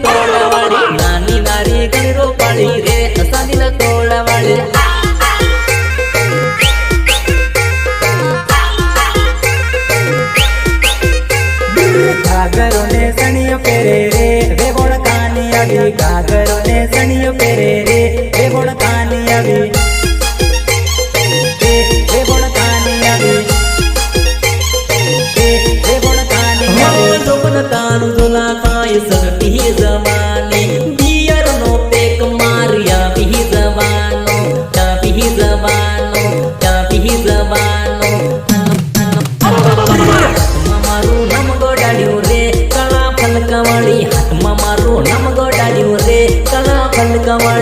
તોળવાળી નાની નારી ગણરો પાડી રે સાની ન તોળવાળી घाघरो ने सणियो पेरे रे वे बोल कानी अभी घाघरो ने सणियो पेरे रे वे बोल कानी अभी वे बोल कानी अभी वे बोल कानी अभी लोगन तानु दुला काय सकती जमाने बियर नो पेक मारिया भी जवानो चापी जवानो मारू नम गोडाड्यो रे कला फलकवाड़ी हाथ मारू नम गोडाड्यो रे कला फलकवाड़ी